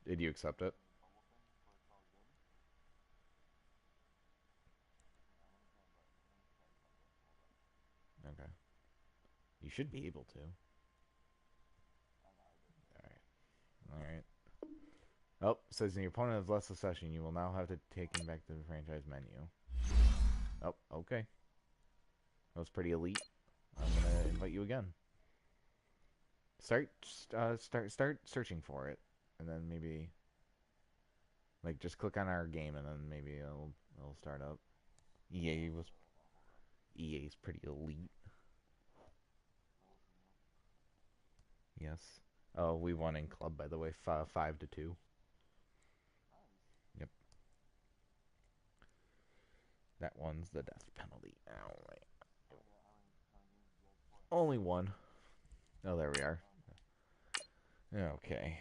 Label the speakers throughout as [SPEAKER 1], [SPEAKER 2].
[SPEAKER 1] Did you accept it? Okay. You should be able to. Alright. Oh, says your opponent has left the session. You will now have to take him back to the franchise menu. Oh, okay. That was pretty elite. I'm gonna invite you again. Start searching for it, and then maybe, like, just click on our game, and then maybe it'll start up. EA's pretty elite. Yes. Oh, we won in club, by the way, 5-2. Yep. That one's the death penalty. Only one. Oh, there we are. Okay.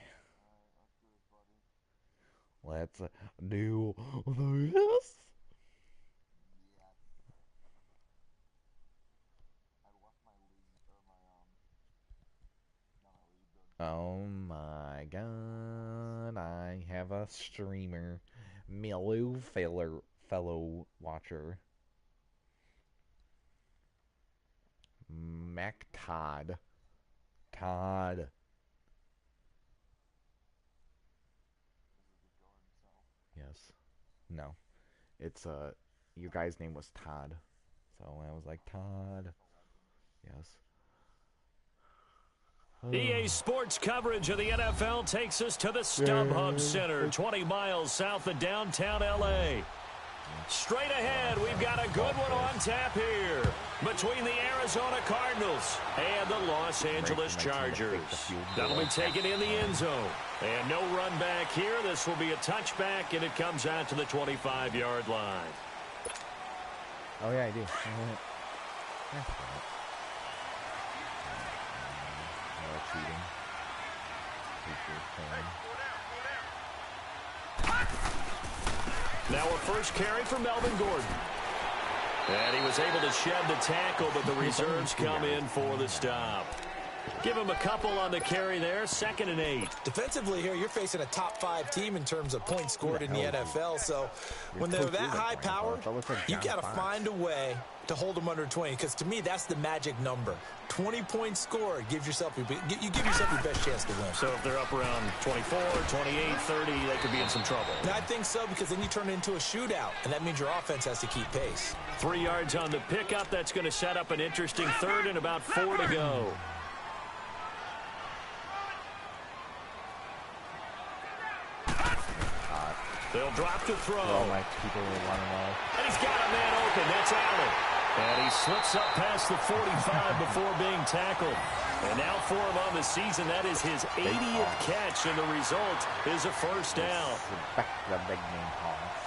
[SPEAKER 1] Let's do this. Oh my god, I have a streamer. Milou fellow watcher. Mac Todd. Todd. Yes. No. It's your guy's name was Todd. So I was like, Todd. Yes.
[SPEAKER 2] EA Sports coverage of the NFL takes us to the StubHub Center, 20 miles south of downtown L.A. Straight ahead, we've got a good one on tap here between the Arizona Cardinals and the Los Angeles Chargers. That'll be taken in the end zone. And no run back here. This will be a touchback, and it comes out to the 25-yard line.
[SPEAKER 1] Oh, yeah, I do.
[SPEAKER 2] Now a first carry for Melvin Gordon. And he was able to shed the tackle, but the reserves come in for the stop. Give him a couple on the carry there, 2nd and 8.
[SPEAKER 3] Defensively here, you're facing a top-5 team in terms of points scored in the NFL. So when they're that high powered, you got to find a way to hold them under 20. Because to me, that's the magic number. 20 points scored, you give yourself your best chance to win.
[SPEAKER 2] So if they're up around 24, 28, 30, they could be in some trouble.
[SPEAKER 3] And I think so, because then you turn it into a shootout, and that means your offense has to keep pace.
[SPEAKER 2] 3 yards on the pickup. That's going to set up an interesting 3rd and about 4 to go. They'll drop to throw.
[SPEAKER 1] All my people will want to know.
[SPEAKER 2] And he's got a man open. That's Allen. And he slips up past the 45 before being tackled. And now for him on the season, that is his 80th catch, and the result is a first down.
[SPEAKER 1] The big name pass.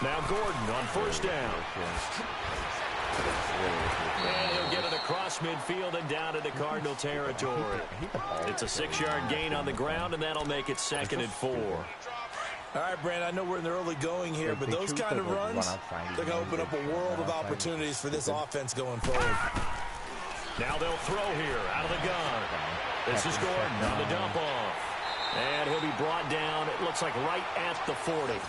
[SPEAKER 2] Now Gordon on first down. And he'll get it across midfield and down into Cardinal territory. It's a 6-yard gain on the ground, and that'll make it 2nd and 4.
[SPEAKER 3] All right, Brand, I know we're in the early going here, but those kind of runs, they're going to open up a world of opportunities for this offense going forward.
[SPEAKER 2] Now they'll throw here out of the gun. This is Gordon on the dump off. And he'll be brought down, it looks like right at the 40.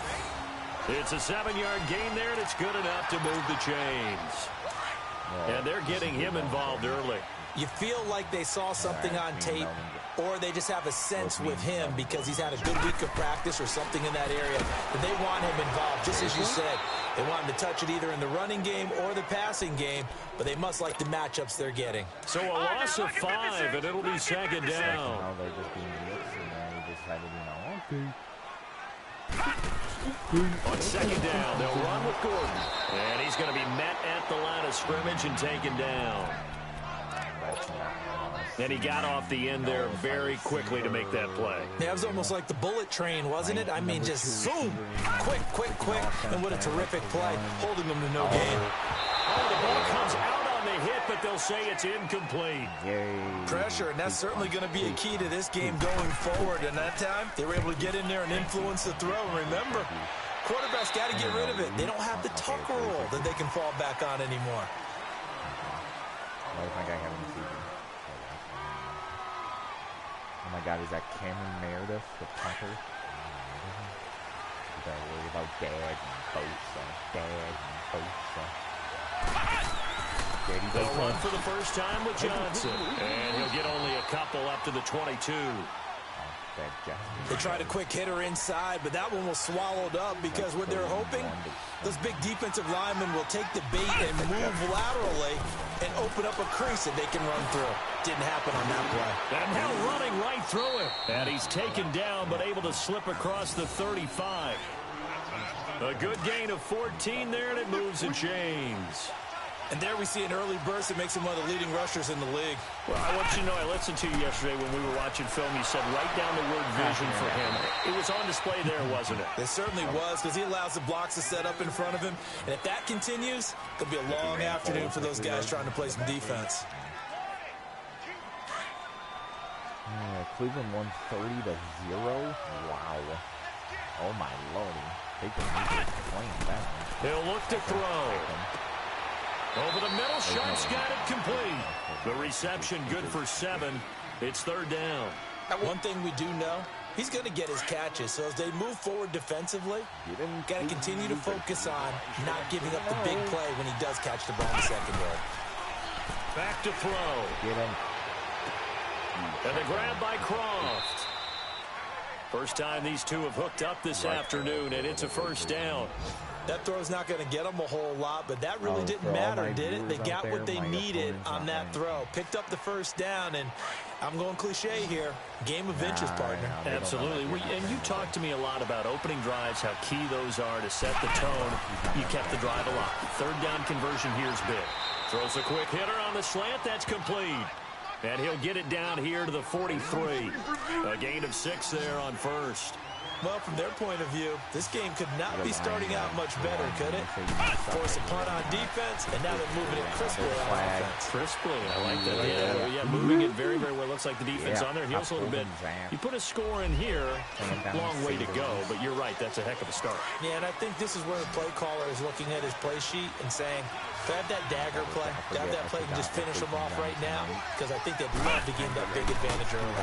[SPEAKER 2] It's a 7-yard gain there, and it's good enough to move the chains. And they're getting him involved early.
[SPEAKER 3] You feel like they saw something on tape, or they just have a sense with him because he's had a good week of practice or something in that area. But they want him involved, just as you said. They want him to touch it either in the running game or the passing game, but they must like the matchups they're getting.
[SPEAKER 2] So a loss of 5, and it'll be 2nd down.
[SPEAKER 1] Now they're just being idiots, and then he decided, okay.
[SPEAKER 2] On 2nd down, they'll run with Gordon. And he's going to be met at the line of scrimmage and taken down. And he got off the end there very quickly to make that play.
[SPEAKER 3] Yeah, it was almost like the bullet train, wasn't it? I mean, just zoom, quick, and what a terrific play, holding them to no gain.
[SPEAKER 2] Oh, the ball comes out on the hit, but they'll say it's incomplete.
[SPEAKER 3] Pressure, and that's certainly going to be a key to this game going forward. And that time, they were able to get in there and influence the throw. And remember, quarterbacks got to get rid of it. They don't have the tuck roll that they can fall back on anymore.
[SPEAKER 1] God, is that Cameron Meredith, the punter? You gotta worry about Dad and Bosa.
[SPEAKER 2] They'll run for the first time with Johnson. And he'll get only a couple up to the 22.
[SPEAKER 3] They tried a quick hitter inside, but that one was swallowed up because what they're hoping, those big defensive linemen will take the bait and move laterally and open up a crease that they can run through. Didn't happen on that play.
[SPEAKER 2] And now running right through him. And he's taken down, but able to slip across the 35. A good gain of 14 there, and it moves and chains.
[SPEAKER 3] And there we see an early burst that makes him one of the leading rushers in the league.
[SPEAKER 2] Well, I want you to know, I listened to you yesterday when we were watching film. You said write down the word vision for him. It was on display there, wasn't it?
[SPEAKER 3] It certainly was, because he allows the blocks to set up in front of him. And if that continues, it'll be a long afternoon for those guys trying to play some defense.
[SPEAKER 1] Cleveland 130-0. Wow. Oh, my lordy. They can playing that.
[SPEAKER 2] He'll look to throw. Over the middle, Sharp's got it complete. The reception good for 7. It's third down.
[SPEAKER 3] One thing we do know, he's going to get his catches. So as they move forward defensively, got to continue to focus on not giving up the big play when he does catch the ball in the secondary.
[SPEAKER 2] Back to throw.
[SPEAKER 1] Get him.
[SPEAKER 2] And the grab by Croft. First time these two have hooked up this afternoon, and it's a first down.
[SPEAKER 3] That throw's not going to get them a whole lot, but that really didn't matter, did it? They got what they needed on that throw. Picked up the first down, and I'm going cliche here. Game of inches, partner.
[SPEAKER 2] Absolutely. And you talked to me a lot about opening drives, how key those are to set the tone. You kept the drive alive. Third down conversion here's big. Throws a quick hitter on the slant. That's complete. And he'll get it down here to the 43. A gain of 6 there on first.
[SPEAKER 3] Well, from their point of view, this game could not be starting out much better, could it? Force a punt on defense, and now they're moving it crisply on offense.
[SPEAKER 2] Crisply, I like that. Yeah, moving it very, very well. Looks like the defense on there. Heals a little bit. You put a score in here, long way to go, but you're right, that's a heck of a start.
[SPEAKER 3] Yeah, and I think this is where the play caller is looking at his play sheet and saying, do I have that dagger play? Do I have that play and just finish them off right now? Because I think they'd love to gain that big advantage early.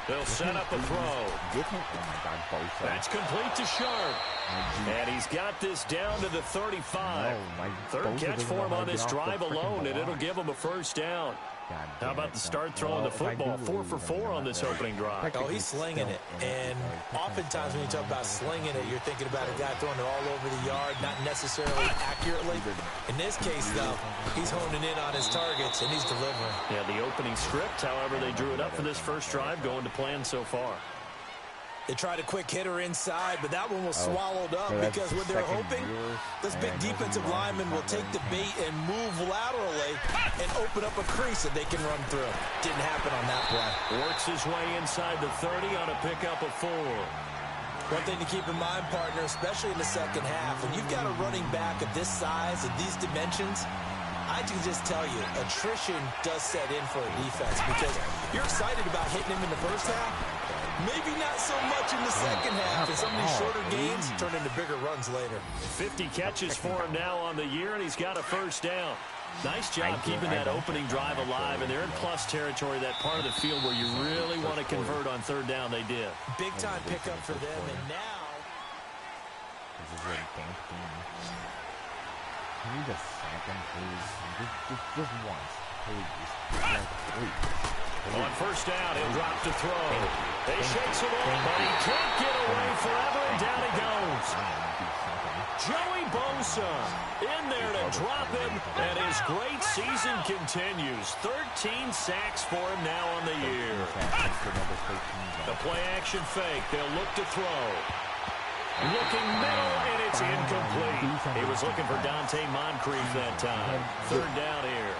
[SPEAKER 2] They'll set up a throw. That's complete to Sharp. And he's got this down to the 35. Third catch for him on this drive alone, and it'll give him a first down. How about the start throwing the football? 4 for 4 on this opening drive.
[SPEAKER 3] Oh, he's slinging it. And oftentimes when you talk about slinging it, you're thinking about a guy throwing it all over the yard, not necessarily accurately. In this case, though, he's honing in on his targets, and he's delivering.
[SPEAKER 2] Yeah, the opening script, however, they drew it up for this first drive, going to plan so far.
[SPEAKER 3] They tried a quick hitter inside, but that one was swallowed up because what they're hoping, this big defensive lineman will take the bait and move laterally and open up a crease that they can run through. Didn't happen on that play.
[SPEAKER 2] Works his way inside the 30 on a pickup of 4.
[SPEAKER 3] One thing to keep in mind, partner, especially in the second half, when you've got a running back of this size and these dimensions, I can just tell you, attrition does set in for a defense because you're excited about hitting him in the first half. Maybe not so much in the second half, and some of these shorter gains turn into bigger runs later.
[SPEAKER 2] 50 catches for him now on the year, and he's got a first down. Nice job keeping that opening drive alive, and they're in plus territory, that part of the field where you really want to convert on third down. They did.
[SPEAKER 3] Big time pickup for them, and now...
[SPEAKER 1] Can you just sack him, please? Just once, please.
[SPEAKER 2] On first down, he'll drop to throw. They shakes him off, but he can't get away forever, and down he goes. Joey Bosa in there to drop him, and his great season continues. 13 sacks for him now on the year. The play-action fake. They'll look to throw. Looking middle, and it's incomplete. He was looking for Dante Moncrief that time. Third down here.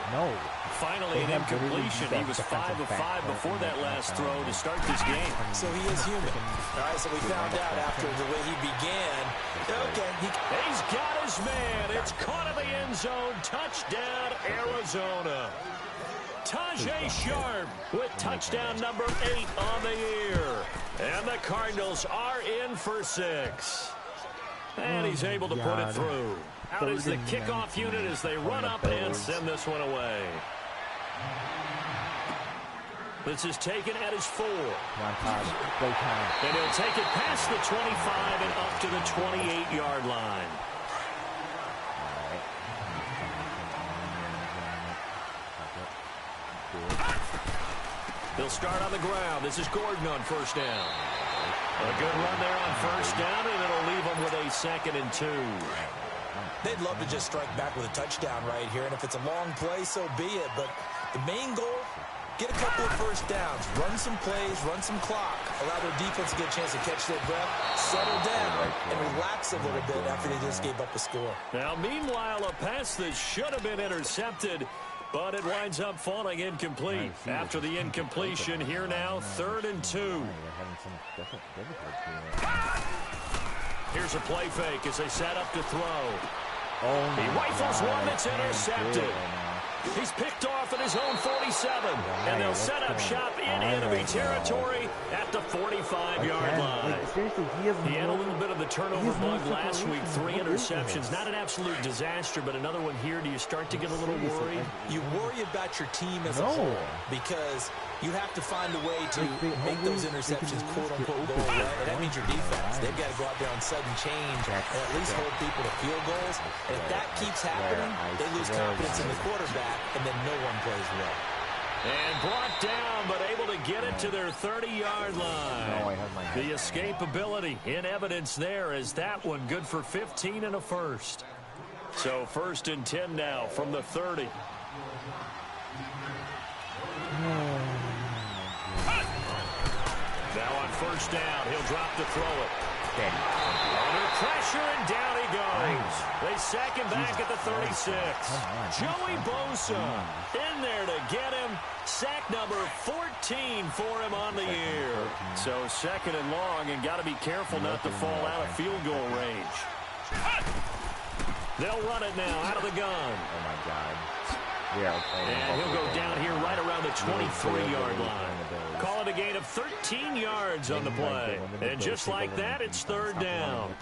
[SPEAKER 2] Finally, an incompletion. He was 5 of 5 before that last throw to start this game.
[SPEAKER 3] So he is human. All right, so we found out after the way he began. Okay.
[SPEAKER 2] He's got his man. It's caught in the end zone. Touchdown, Arizona. Tajay Sharp with touchdown number 8 on the year. And the Cardinals are in for 6. And he's able to put it through. Out is the kickoff unit as they run up and send this one away. This is taken at his 4.
[SPEAKER 1] Come on, Todd. Go time.
[SPEAKER 2] And he'll take it past the 25 and up to the 28-yard line. He'll start on the ground. This is Gordon on first down. A good run there on first down, and it'll leave him with a 2nd and 2.
[SPEAKER 3] They'd love to just strike back with a touchdown right here, and if it's a long play, so be it. But the main goal, get a couple of first downs, run some plays, run some clock, allow their defense to get a chance to catch their breath, settle down, and relax a little bit after they just gave up a score.
[SPEAKER 2] Now, meanwhile, a pass that should have been intercepted, but it winds up falling incomplete. After the incompletion, here now, 3rd and 2. Here's a play fake as they set up to throw. He rifles one that's intercepted. He's picked off at his own 47, and they'll set up shop in enemy territory at the 45-yard line. He had a little bit of the turnover bug last week, 3 interceptions. Not an absolute disaster, but another one here. Do you start to get a little worried?
[SPEAKER 3] You worry about your team as a whole because you have to find a way to make those interceptions quote-unquote go away, and that means your defense. They've got to go out there on sudden change and at least hold people to field goals. And if that keeps happening, they lose confidence in the quarterback, and then no one plays well.
[SPEAKER 2] And brought down, but able to get it to their 30-yard line. The escapability in evidence there as that one good for 15 and a first. So 1st and 10 now from the 30. Now on first down, he'll drop to throw it. Under pressure, and down he goes. They sack him back at the 36. Joey Bosa in there to get him. Sack number 14 for him on the year. So 2nd and long, and got to be careful not to fall out of field goal range. They'll run it now out of the gun.
[SPEAKER 1] Oh, my God.
[SPEAKER 2] And he'll go down here right around the 23-yard line. Call it a gain of 13 yards on the play. And just like that, it's 3rd down.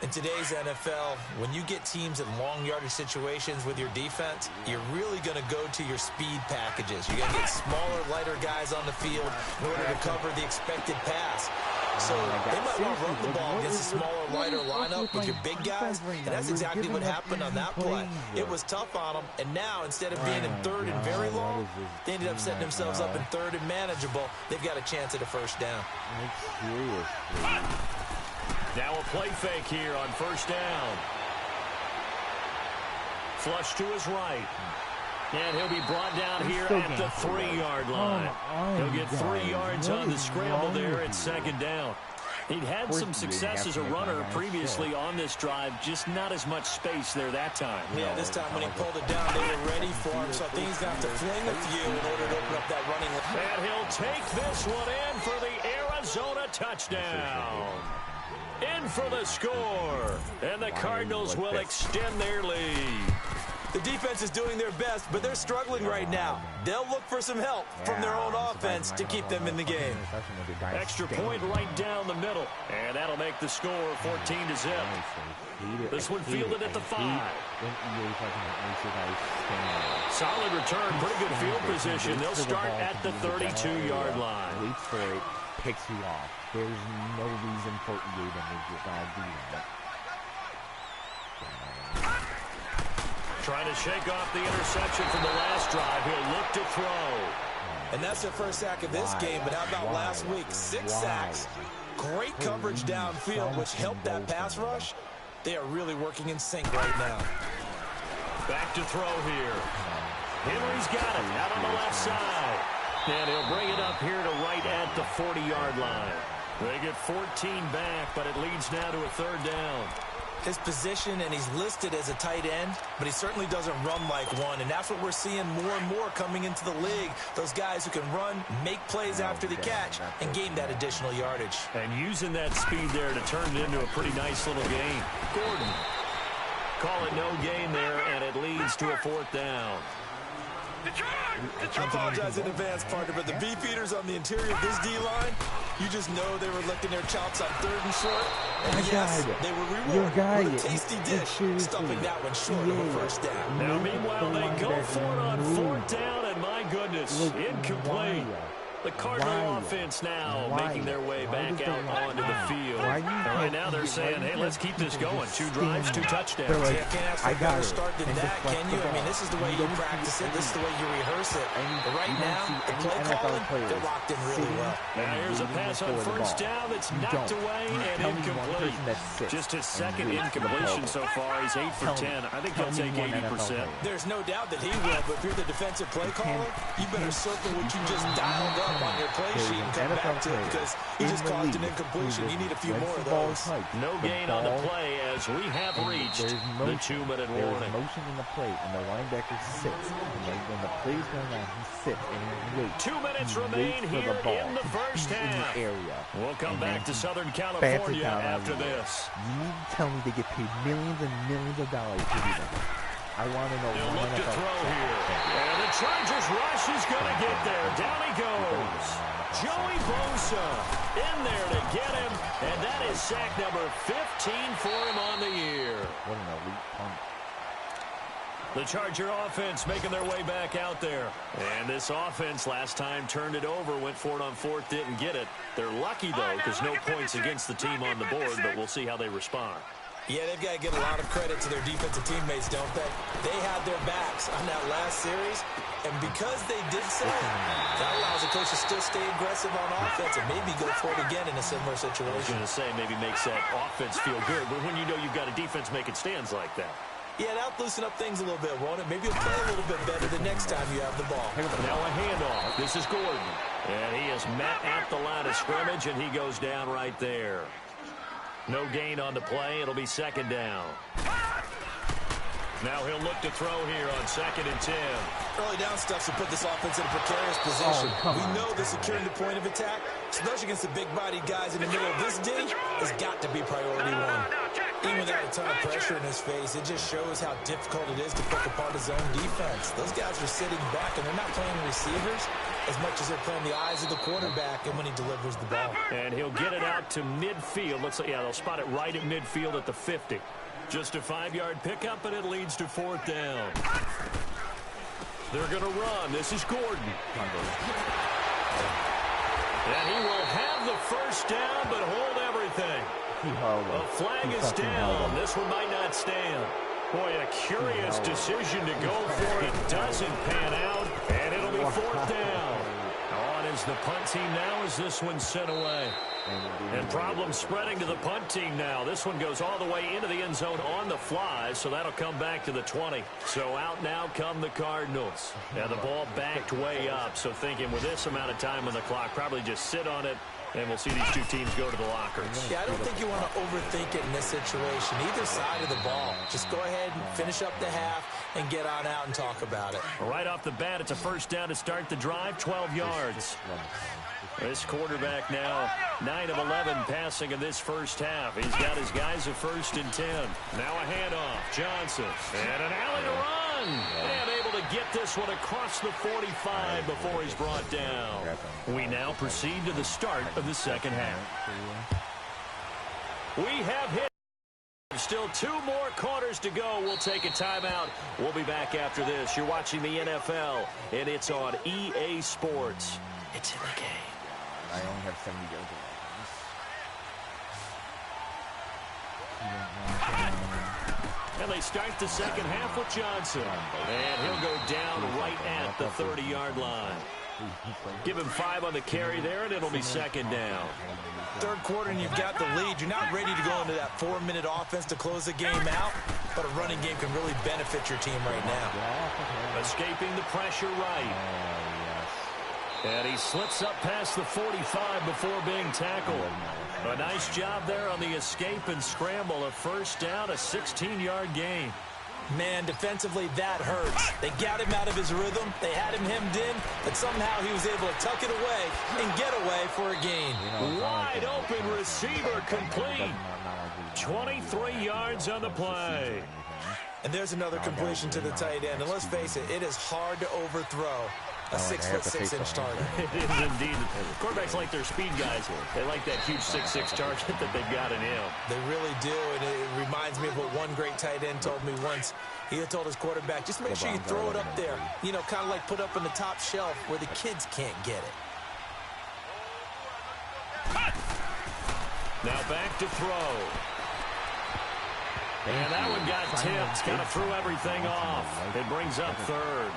[SPEAKER 3] In today's NFL, when you get teams in long yardage situations with your defense, you're really going to go to your speed packages. You're going to get smaller, lighter guys on the field in order to cover the expected pass. So they might want to run the ball against a smaller, lighter lineup with your big guys, and that's exactly what happened on that play. It was tough on them, and now instead of being in 3rd and very long, they ended up setting themselves up in 3rd and manageable. They've got a chance at a first down.
[SPEAKER 2] Now a play fake here on first down. Flush to his right. And he'll be brought down here at the 3-yard line. He'll get 3 yards on the scramble there at 2nd down. He'd had some success as a runner previously on this drive, just not as much space there that time.
[SPEAKER 3] Yeah, this time when he pulled it down, they were ready for him, so I think he's going to have to fling a few in order to open up that running.
[SPEAKER 2] And he'll take this one in for the Arizona touchdown. In for the score, and the Cardinals will extend their lead.
[SPEAKER 3] The defense is doing their best, but they're struggling right now. They'll look for some help from their own offense to keep them in the game.
[SPEAKER 2] Extra point right down the middle, and that'll make the score 14-0. This one fielded at the 5. Solid return, pretty good field position. They'll start at the 32-yard line.
[SPEAKER 1] Picks you off. There's no reason for EA to make you guys do that.
[SPEAKER 2] Trying to shake off the interception from the last drive. He'll look to throw.
[SPEAKER 3] And that's their first sack of this game, but how about last week? 6 sacks. Great coverage downfield, which helped that pass rush. They are really working in sync right now.
[SPEAKER 2] Back to throw here. Henry's got it out on the left side. And he'll bring it up here to right at the 40-yard line. They get 14 back, but it leads now to a 3rd down.
[SPEAKER 3] His position, and he's listed as a tight end, but he certainly doesn't run like one, and that's what we're seeing more and more coming into the league. Those guys who can run, make plays after the catch, and gain that additional yardage.
[SPEAKER 2] And using that speed there to turn it into a pretty nice little gain. Gordon. Call it no gain there, and it leads to a 4th down.
[SPEAKER 3] I apologize in advance, partner, but the beefeaters on the interior of this D-line, you just know they were licking their chops on 3rd and short. And yes, they were rewarded with a tasty dish, stuffing that one short of a first down.
[SPEAKER 2] Now, meanwhile, they go for it on 4th down, and my goodness, incomplete. The Cardinal offense now making their way back out onto the field. And right now they're saying, hey, let's keep this going. 2 drives, 2 touchdowns.
[SPEAKER 3] Like, can't ask for a better start than that, can you? I mean, this is the way you practice it. This is the way you rehearse it. But right now, the play calling, they're locked in really well.
[SPEAKER 2] Now here's a pass on first down that's knocked away and incomplete. Just his second incompletion so far. He's 8 for 10. I think he'll take 80%.
[SPEAKER 3] There's no doubt that he will, but if you're the defensive play caller, you better circle what you just dialed up on your play sheet and come back to it because he just caused an incompletion. You need a few more of those.
[SPEAKER 2] No gain on the play as we have reached the 2-minute warning.
[SPEAKER 1] There's motion in the play, and the linebacker sits. And when the play's going on, he sits and he waits.
[SPEAKER 2] 2 minutes remain here in the first half. We'll come back to Southern California after this.
[SPEAKER 1] You need to tell me they get paid millions and millions of dollars to do that. I want to know.
[SPEAKER 2] They'll look to throw here. And the Chargers rush is going to get there. Down he goes. Joey Bosa in there to get him. And that is sack number 15 for him on the year.
[SPEAKER 1] What an elite punt.
[SPEAKER 2] The Charger offense making their way back out there. And this offense last time turned it over, went for it on 4th, didn't get it. They're lucky, though, because no points against the team on the board, but we'll see how they respond.
[SPEAKER 3] Yeah, they've got to give a lot of credit to their defensive teammates, don't they? They had their backs on that last series, and because they did so, that allows the coach to still stay aggressive on offense and maybe go for it again in a similar situation.
[SPEAKER 2] I was going to say maybe makes that offense feel good, but when you know you've got a defense making stands like that.
[SPEAKER 3] Yeah, that'll loosen up things a little bit, won't it? Maybe you'll play a little bit better the next time you have the ball.
[SPEAKER 2] Now a handoff. This is Gordon. And he is met at the line of scrimmage, and he goes down right there. No gain on the play. It'll be 2nd down. Now he'll look to throw here on 2nd and 10.
[SPEAKER 3] Early down stuff to put this offense in a precarious position. We know that securing the point of attack, especially against the big-bodied guys in the middle of this day, has got to be priority 1. Even without a ton of pressure in his face, it just shows how difficult it is to pick apart his own defense. Those guys are sitting back, and they're not playing receivers as much as they're playing the eyes of the quarterback and when he delivers the ball.
[SPEAKER 2] And he'll get it out to midfield. Looks like, yeah, they'll spot it right at midfield at the 50. Just a 5-yard pickup, and it leads to 4th down. They're going to run. This is Gordon. And he will have the first down, but hold everything. A flag is down. This one might not stand. Boy, a curious decision to go for it. Doesn't pan out, and it'll be 4th down. On is the punt team now as this one's sent away. And problems spreading to the punt team now. This one goes all the way into the end zone on the fly, so that'll come back to the 20. So out now come the Cardinals. Now the ball backed way up, so thinking with this amount of time on the clock, probably just sit on it, and we'll see these two teams go to the lockers.
[SPEAKER 3] Yeah, I don't think you want to overthink it in this situation. Either side of the ball. Just go ahead and finish up the half and get on out and talk about it.
[SPEAKER 2] Right off the bat, it's a 1st down to start the drive, 12 yards. This quarterback now 9 of 11 passing in this first half. He's got his guys at 1st and 10. Now a handoff. Johnson. And an alley to run. And able to get this one across the 45 before he's brought down. We now proceed to the start of the 2nd half. We have hit. Still 2 more quarters to go. We'll take a timeout. We'll be back after this. You're watching the NFL, and it's on EA Sports. It's in the game.
[SPEAKER 1] I only have 70 yards of
[SPEAKER 2] And they start the 2nd half with Johnson. And he'll go down right at the 30-yard line. Give him 5 on the carry there, and it'll be 2nd down.
[SPEAKER 3] 3rd quarter, and you've got the lead. You're not ready to go into that 4-minute offense to close the game out, but a running game can really benefit your team right now.
[SPEAKER 2] Escaping the pressure right. And he slips up past the 45 before being tackled. A nice job there on the escape and scramble. A 1st down, a 16-yard gain.
[SPEAKER 3] Man, defensively, that hurts. They got him out of his rhythm. They had him hemmed in, but somehow he was able to tuck it away and get away for a gain.
[SPEAKER 2] Wide open receiver complete. 23 yards on the play.
[SPEAKER 3] And there's another completion to the tight end. And let's face it, it is hard to overthrow a 6'6" target.
[SPEAKER 2] It is indeed. Quarterbacks like their speed guys. They like that huge 6'6" target that they've got in him.
[SPEAKER 3] They really do, and it reminds me of what one great tight end told me once. He had told his quarterback, just make sure you throw it up there. You know, kind of like put up on the top shelf where the kids can't get it.
[SPEAKER 2] Now back to throw. And that one got tipped. Kind of threw everything off. It brings up third.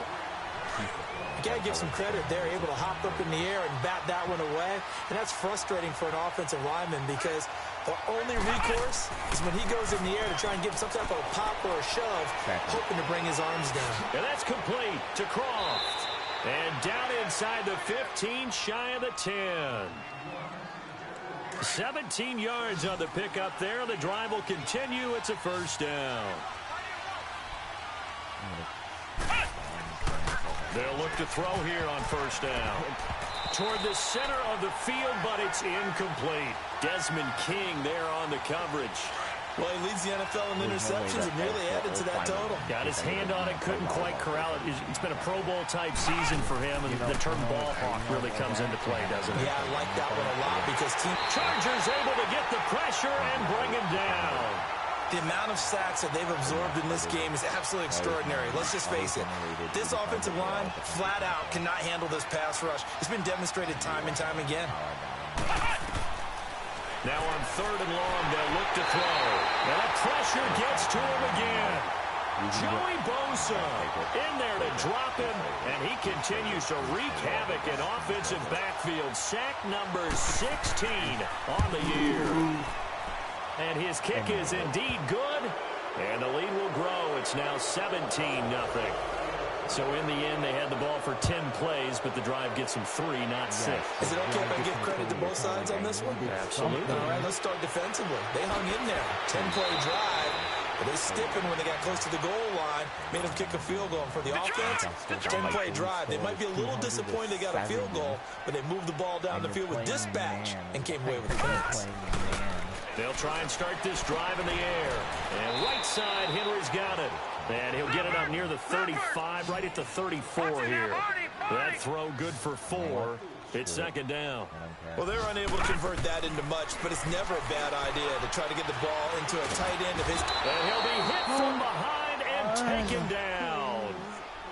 [SPEAKER 3] You got to give some credit there, able to hop up in the air and bat that one away. And that's frustrating for an offensive lineman because the only recourse is when he goes in the air to try and give some type of a pop or a shove, hoping to bring his arms down.
[SPEAKER 2] And that's complete to Croft. And down inside the 15, shy of the 10. 17 yards on the pickup there. The drive will continue. It's a first down. They'll look to throw here on first down. Toward the center of the field, but it's incomplete. Desmond King there on the coverage.
[SPEAKER 3] Well, he leads the NFL in interceptions and really added to that total.
[SPEAKER 2] Got his hand on it, couldn't quite corral it. It's been a Pro Bowl type season for him, and the term ball hawk really comes into play, doesn't it?
[SPEAKER 3] Yeah, I like that one a lot because
[SPEAKER 2] Chargers able to get the pressure and bring him down.
[SPEAKER 3] The amount of sacks that they've absorbed in this game is absolutely extraordinary. Let's just face it. This offensive line, flat out, cannot handle this pass rush. It's been demonstrated time and time again.
[SPEAKER 2] Now on third and long, they'll look to throw. Now the pressure gets to him again. Joey Bosa in there to drop him, and he continues to wreak havoc in offensive backfield. Sack number 16 on the year. And his kick is indeed good, and the lead will grow. It's now 17-0. So in the end, they had the ball for 10 plays, but the drive gets them 3, not 6.
[SPEAKER 3] Is it okay if I give credit to both sides on this one?
[SPEAKER 2] Absolutely.
[SPEAKER 3] All right, let's start defensively. They hung in there. 10-play drive. But they stiffened when they got close to the goal line, made them kick a field goal. And for the offense, 10-play drive. They might be a little disappointed they got a field goal, but they moved the ball down the field with dispatch and came away with the points.
[SPEAKER 2] They'll try and start this drive in the air. And right side, Henry's got it. And he'll get it up near the 35, right at the 34 here. That throw good for 4. It's second down.
[SPEAKER 3] Well, they're unable to convert that into much, but it's never a bad idea to try to get the ball into a tight end of his.
[SPEAKER 2] And he'll be hit from behind and taken down.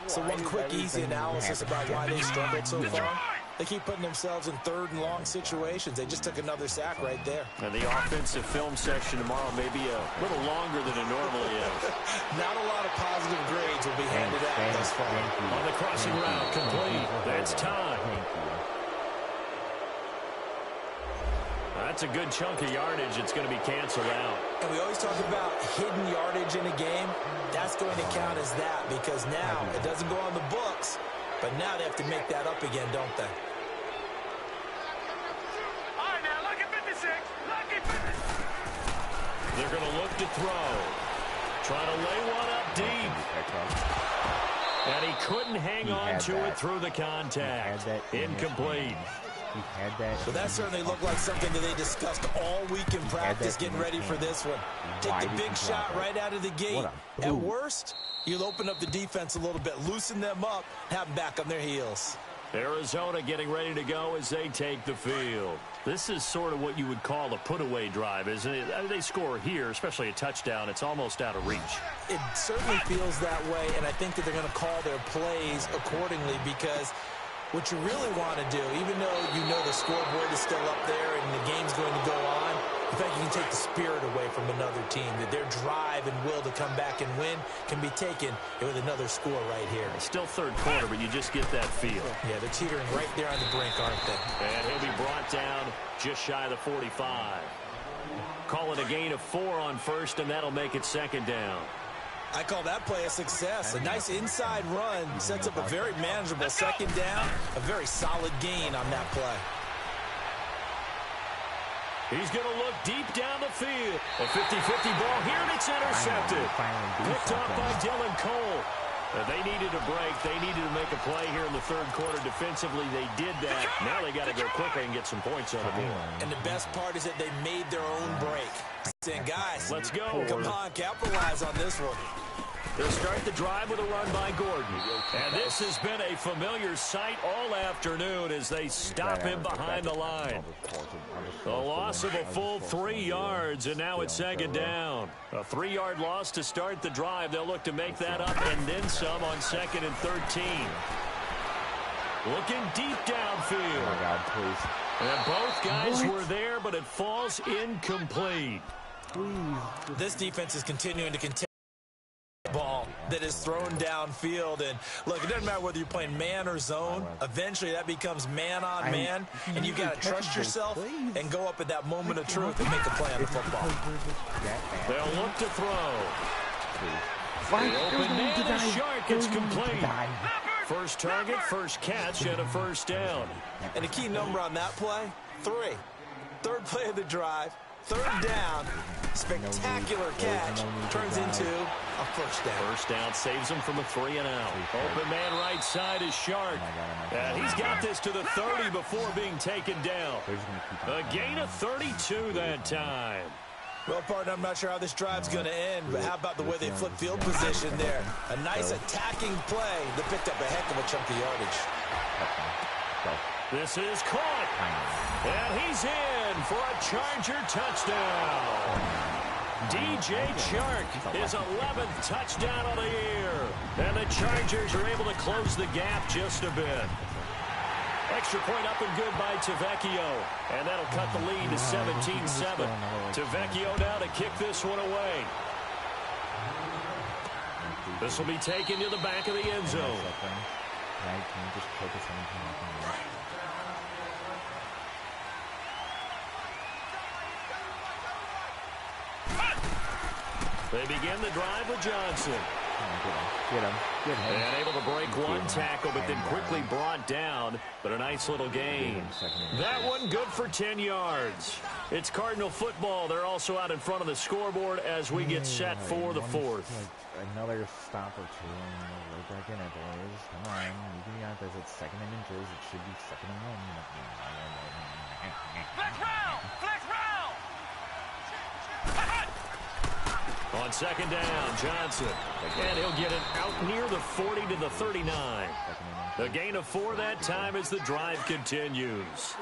[SPEAKER 3] So one quick, easy analysis about why they struggled so far. They keep putting themselves in third and long situations. They just took another sack right there.
[SPEAKER 2] And the offensive film section tomorrow may be a little longer than it normally is.
[SPEAKER 3] Not a lot of positive grades will be handed out thus far.
[SPEAKER 2] On the crossing route, complete. That's time. That's a good chunk of yardage. It's going to be canceled out.
[SPEAKER 3] And we always talk about hidden yardage in a game. That's going to count as that because now it doesn't go on the books, but now they have to make that up again, don't they?
[SPEAKER 4] All right, now look at 56. Look at 56.
[SPEAKER 2] They're going to look to throw. Trying to lay one up deep. And he couldn't hang on to it through the contact. Incomplete.
[SPEAKER 3] But that certainly looked like something that they discussed all week in practice getting ready for this one. Take the big shot right out of the gate. At worst, you'll open up the defense a little bit, loosen them up, have them back on their heels.
[SPEAKER 2] Arizona getting ready to go as they take the field. This is sort of what you would call a put-away drive, isn't it? I mean, they score here, especially a touchdown. It's almost out of reach.
[SPEAKER 3] It certainly feels that way, and I think that they're going to call their plays accordingly because what you really want to do, even though you know the scoreboard is still up there and the game's going to go on, in fact, you can take the spirit away from another team, that their drive and will to come back and win can be taken with another score right here.
[SPEAKER 2] It's still third quarter, but you just get that feel.
[SPEAKER 3] Yeah, they're teetering right there on the brink, aren't they?
[SPEAKER 2] And he'll be brought down just shy of the 45. Call it a gain of 4 on first, and that'll make it second down.
[SPEAKER 3] I call that play a success. A nice inside run sets up a very manageable second down, a very solid gain on that play.
[SPEAKER 2] He's going to look deep down the field. A 50-50 ball here, and it's intercepted. Picked off by Dylan Cole. They needed a break. They needed to make a play here in the third quarter. Defensively, they did that. Now they got to go quickly and get some points on the board.
[SPEAKER 3] And the best part is that they made their own break. Saying, guys,
[SPEAKER 2] let's go.
[SPEAKER 3] Come on, capitalize on this one.
[SPEAKER 2] They'll start the drive with a run by Gordon. And this has been a familiar sight all afternoon as they stop him behind the line. A loss of a full 3 yards, and now it's second down. A 3-yard loss to start the drive. They'll look to make that up and then some on 2nd and 13. Looking deep downfield.
[SPEAKER 1] Oh, my God, please.
[SPEAKER 2] And both guys were there, but it falls incomplete.
[SPEAKER 3] This defense is continuing to contest the ball that is thrown downfield. And look, it doesn't matter whether you're playing man or zone. Eventually, that becomes man on man, and you've got to trust yourself and go up at that moment of truth and make a play on the football.
[SPEAKER 2] They'll look to throw. The open man is Shark. It's complete. First target, first catch, and a first down.
[SPEAKER 3] And a key number on that play, 3. Third play of the drive, third down, spectacular catch, turns into a first down.
[SPEAKER 2] First down saves him from a 3-and-out. Open man right side is Shark. And he's got this to the 30 before being taken down. A gain of 32 that time.
[SPEAKER 3] Well, partner, I'm not sure how this drive's going to end, but how about the way they flip field position there? A nice attacking play that picked up a heck of a chunk of yardage.
[SPEAKER 2] This is caught. And he's in for a Charger touchdown. DJ Chark, his 11th touchdown of the year. And the Chargers are able to close the gap just a bit. Extra point up and good by Tavecchio. And that'll cut the lead to 17-7. Tavecchio now to kick this one away. This will be taken to the back of the end zone. They begin the drive with Johnson.
[SPEAKER 1] Get him.
[SPEAKER 2] And able to break one tackle, but then quickly brought down. But a nice little gain. That one good for 10 yards. It's Cardinal football. They're also out in front of the scoreboard as we get set for the fourth.
[SPEAKER 1] Another stop or two. Right back in it, boys. Come on. You can got this. It's 2nd and inches. It should be 2nd and 1.
[SPEAKER 4] Flex round! Flex round!
[SPEAKER 2] On 2nd down, Johnson. And he'll get it out near the 40 to the 39. A gain of 4 that time as the drive continues.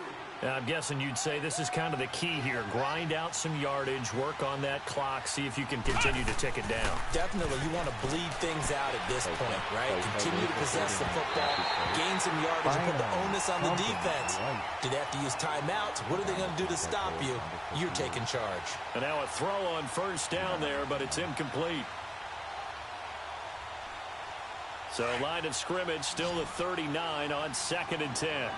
[SPEAKER 2] I'm guessing you'd say this is kind of the key here. Grind out some yardage, work on that clock, see if you can continue to tick it down.
[SPEAKER 3] Definitely, you want to bleed things out at this point, right? Continue to possess the football, gain some yardage, and put the onus on the defense. Do they have to use timeouts? What are they going to do to stop you? You're taking charge.
[SPEAKER 2] And now a throw on first down there, but it's incomplete. So line of scrimmage still at 39 on 2nd and 10.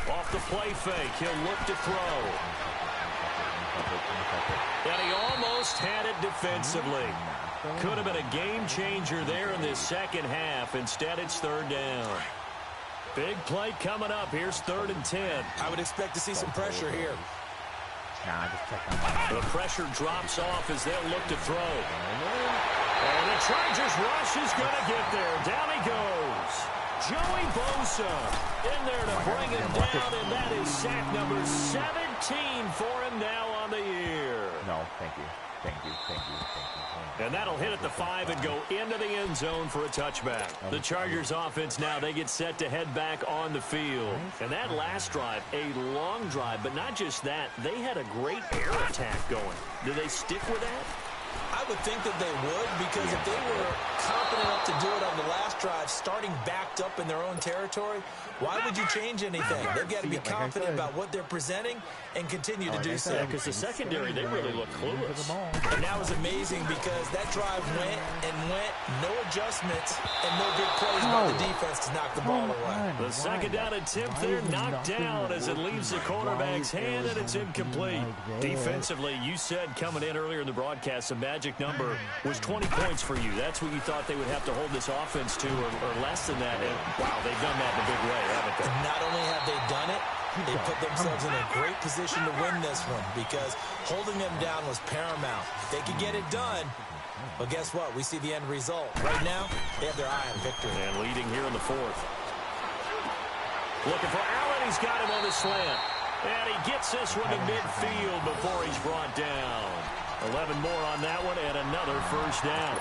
[SPEAKER 2] Off the play fake, he'll look to throw. And he almost had it defensively. Could have been a game changer there in this second half. Instead, it's 3rd down. Big play coming up. Here's 3rd and 10.
[SPEAKER 3] I would expect to see some pressure here.
[SPEAKER 2] The pressure drops off as they'll look to throw. And the Chargers rush is going to get there. Down he goes. Joey Bosa in there to bring him down, and that is sack number 17 for him now on the year.
[SPEAKER 1] No, thank you.
[SPEAKER 2] And that'll hit at the 5 and go into the end zone for a touchback. The Chargers offense now, they get set to head back on the field. And that last drive, a long drive, but not just that, they had a great air attack going. Do they stick with that?
[SPEAKER 3] I would think that they would, because if they were confident enough to do it on the last drive, starting backed up in their own territory, why would you change anything? They've got to be confident about what they're presenting and continue to do so.
[SPEAKER 2] Yeah, because the secondary, they really look clueless.
[SPEAKER 3] And that was amazing because that drive went and went, no adjustments, and no big plays by the defense to knock the ball away.
[SPEAKER 2] The second down attempt there knocked down as it leaves the quarterback's hand, and it's incomplete. Defensively, you said coming in earlier in the broadcast, the magic number was 20 points for you. That's what you thought they would have to hold this offense to, or less than that. And, wow, they've done that in a big way, haven't they?
[SPEAKER 3] Not only have they done it, they put themselves in a great position to win this one because holding them down was paramount. If they could get it done, well, guess what? We see the end result. Right now, they have their eye on victory.
[SPEAKER 2] And leading here in the 4th. Looking for Allen. He's got him on the slant. And he gets this one to midfield before he's brought down. 11 more on that one and another first down.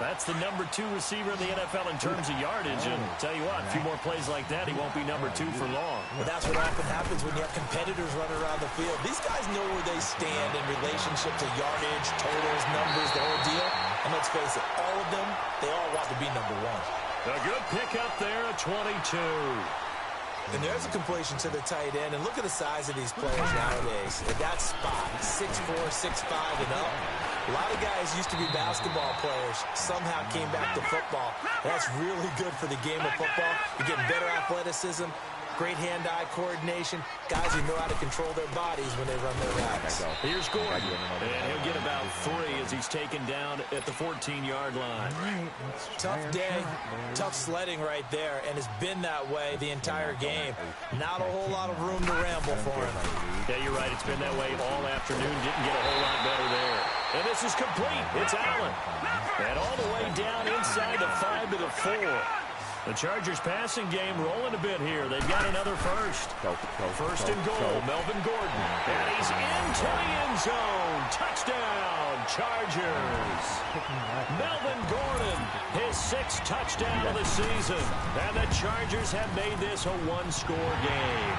[SPEAKER 2] That's the number 2 receiver in the NFL in terms of yardage. And tell you what, a few more plays like that, he won't be number 2 for long.
[SPEAKER 3] But that's what often happens when you have competitors running around the field. These guys know where they stand in relationship to yardage, totals, numbers, the whole deal. And let's face it, all of them, they all want to be number 1.
[SPEAKER 2] A good pickup there at 22.
[SPEAKER 3] And there's a completion to the tight end. And look at the size of these players nowadays. At that spot, 6'4", 6'5", and up. A lot of guys used to be basketball players, somehow came back to football. That's really good for the game of football. You're getting better athleticism, great hand-eye coordination, guys who know how to control their bodies when they run their routes.
[SPEAKER 2] Here's Gordon, and he'll get about 3 as he's taken down at the 14-yard line.
[SPEAKER 3] Tough day, tough sledding right there, and it's been that way the entire game. Not a whole lot of room to ramble for him.
[SPEAKER 2] Yeah, you're right. It's been that way all afternoon. Didn't get a whole lot better there. And this is complete. It's Allen. And all the way down inside the 5 to the 4. The Chargers passing game rolling a bit here. They've got another first. First and goal, Melvin Gordon. And he's into the end zone. Touchdown, Chargers. Melvin Gordon, his 6th touchdown of the season. And the Chargers have made this a 1-score game.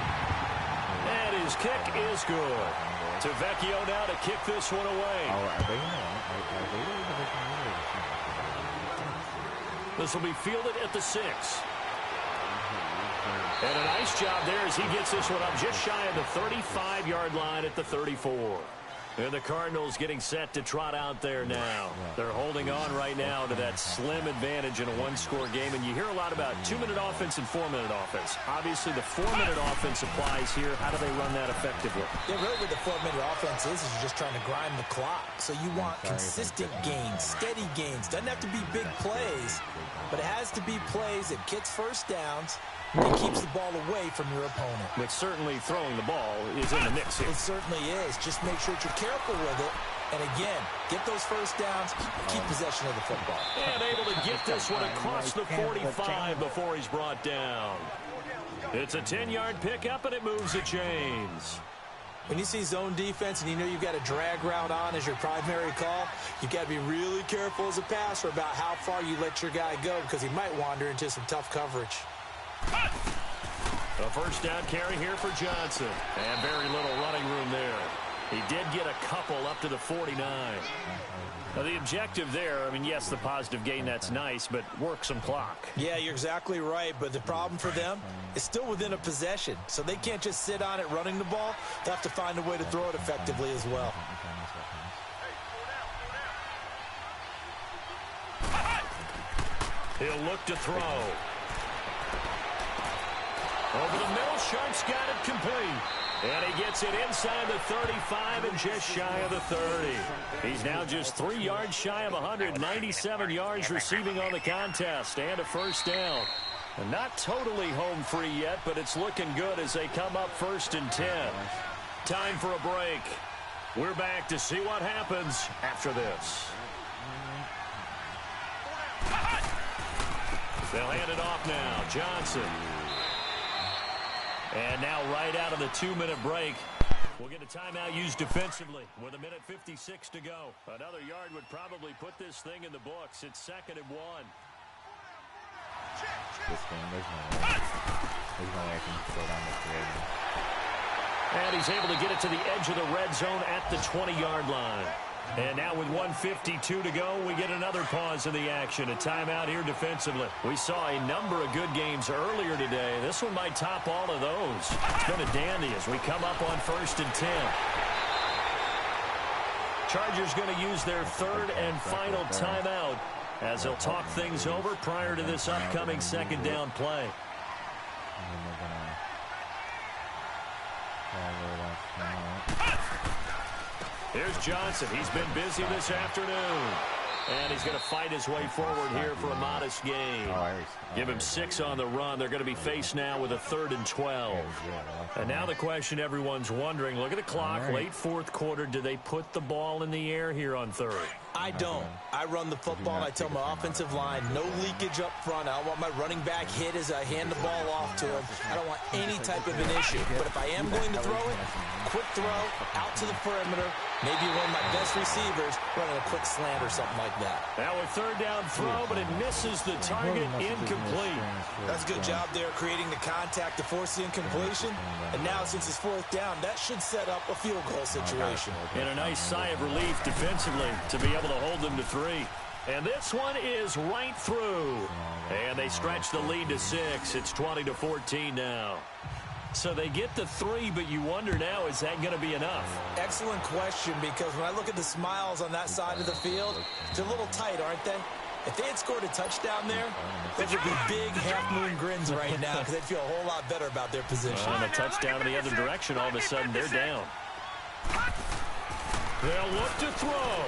[SPEAKER 2] And his kick is good. To Vecchio now to kick this one away. This will be fielded at the 6. And a nice job there as he gets this one up just shy of the 35-yard line at the 34. And the Cardinals getting set to trot out there now. They're holding on right now to that slim advantage in a 1-score game. And you hear a lot about 2-minute offense and 4-minute offense. Obviously, the 4-minute offense applies here. How do they run that effectively?
[SPEAKER 3] Yeah, really what the 4-minute offense is you're just trying to grind the clock. So you want consistent gains, steady gains. Doesn't have to be big plays, but it has to be plays that gets first downs and keeps the ball away from your opponent.
[SPEAKER 2] But certainly throwing the ball is in the mix here.
[SPEAKER 3] It certainly is. Just make sure that you're careful with it. And again, get those first downs, keep possession of the football.
[SPEAKER 2] And able to get this one across the 45 before he's brought down. It's a 10-yard pickup, and it moves the chains.
[SPEAKER 3] When you see zone defense and you know you've got a drag route on as your primary call, you've got to be really careful as a passer about how far you let your guy go because he might wander into some tough coverage.
[SPEAKER 2] A first down carry here for Johnson. And very little running room there. He did get a couple up to the 49. Now, the objective there, I mean, yes, the positive gain, that's nice, but work some clock.
[SPEAKER 3] Yeah, you're exactly right, but the problem for them is still within a possession, so they can't just sit on it running the ball. They have to find a way to throw it effectively as well.
[SPEAKER 2] He'll look to throw. Over the middle, Sharp's got it complete. And he gets it inside the 35 and just shy of the 30. He's now just 3 yards shy of 197 yards receiving on the contest and a first down. And not totally home free yet, but it's looking good as they come up 1st and 10. Time for a break. We're back to see what happens after this. They'll hand it off now. Johnson. And now right out of the 2-minute break, we'll get a timeout used defensively with 1:56 to go. Another yard would probably put this thing in the books. It's 2nd and 1.
[SPEAKER 1] This game, there's no way I can throw down this rating.
[SPEAKER 2] And he's able to get it to the edge of the red zone at the 20-yard line. And now with 1:52 to go, we get another pause in the action. A timeout here defensively. We saw a number of good games earlier today. This one might top all of those. It's been a dandy as we come up on 1st and 10. Chargers going to use their 3rd and final timeout as they'll talk things over prior to this upcoming 2nd down play. Here's Johnson. He's been busy this afternoon. And he's going to fight his way forward here for a modest gain. Give him 6 on the run. They're going to be faced now with a 3rd and 12. And now the question everyone's wondering, look at the clock, late 4th quarter. Do they put the ball in the air here on 3rd?
[SPEAKER 3] I don't. I run the football, and I tell my offensive line, no leakage up front. I don't want my running back hit as I hand the ball off to him. I don't want any type of an issue. But if I am going to throw it, quick throw, out to the perimeter, maybe one of my best receivers running a quick slant or something like that.
[SPEAKER 2] Now a third down throw, but it misses the target, incomplete.
[SPEAKER 3] That's a good job there creating the contact to force the incompletion. And now since it's fourth down, that should set up a field goal situation.
[SPEAKER 2] And a nice sigh of relief defensively to be able to hold them to 3. And this one is right through. And they stretch the lead to 6. It's 20-14 now. So they get the 3, but you wonder now, is that going to be enough?
[SPEAKER 3] Excellent question, because when I look at the smiles on that side of the field, they're a little tight, aren't they? If they had scored a touchdown there, those would be big half-moon grins right now because they'd feel a whole lot better about their position.
[SPEAKER 2] And a touchdown in the other direction, all of a sudden they're down. They'll look to throw.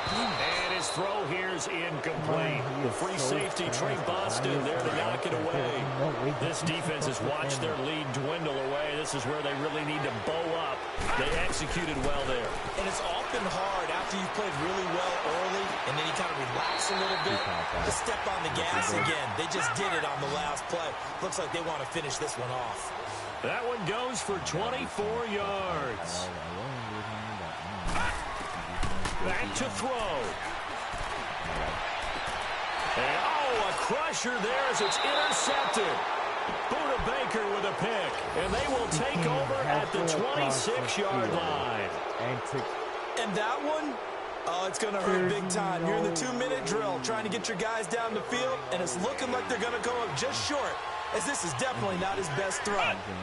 [SPEAKER 2] And his throw here is incomplete. The free safety, Trey Boston, there to knock it away. This defense has watched their lead dwindle away. This is where they really need to bow up. They executed well there.
[SPEAKER 3] And it's often hard after you've played really well early and then you kind of relax a little bit to step on the gas again. They just did it on the last play. Looks like they want to finish this one off.
[SPEAKER 2] That one goes for 24 yards. Back to throw. And, a crusher there as it's intercepted. Buda Baker with a pick. And they will take over at the 26-yard line.
[SPEAKER 3] And that one, it's going to hurt big time. You're in the 2-minute drill trying to get your guys down the field, and it's looking like they're going to go up just short, as this is definitely not his best throw,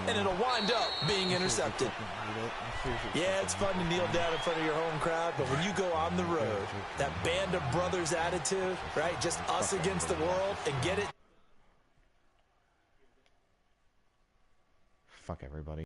[SPEAKER 3] and it'll wind up being intercepted. Yeah, it's fun to kneel down in front of your home crowd, but when you go on the road, that band of brothers attitude, right, just us against the world, and get it.
[SPEAKER 1] Fuck everybody.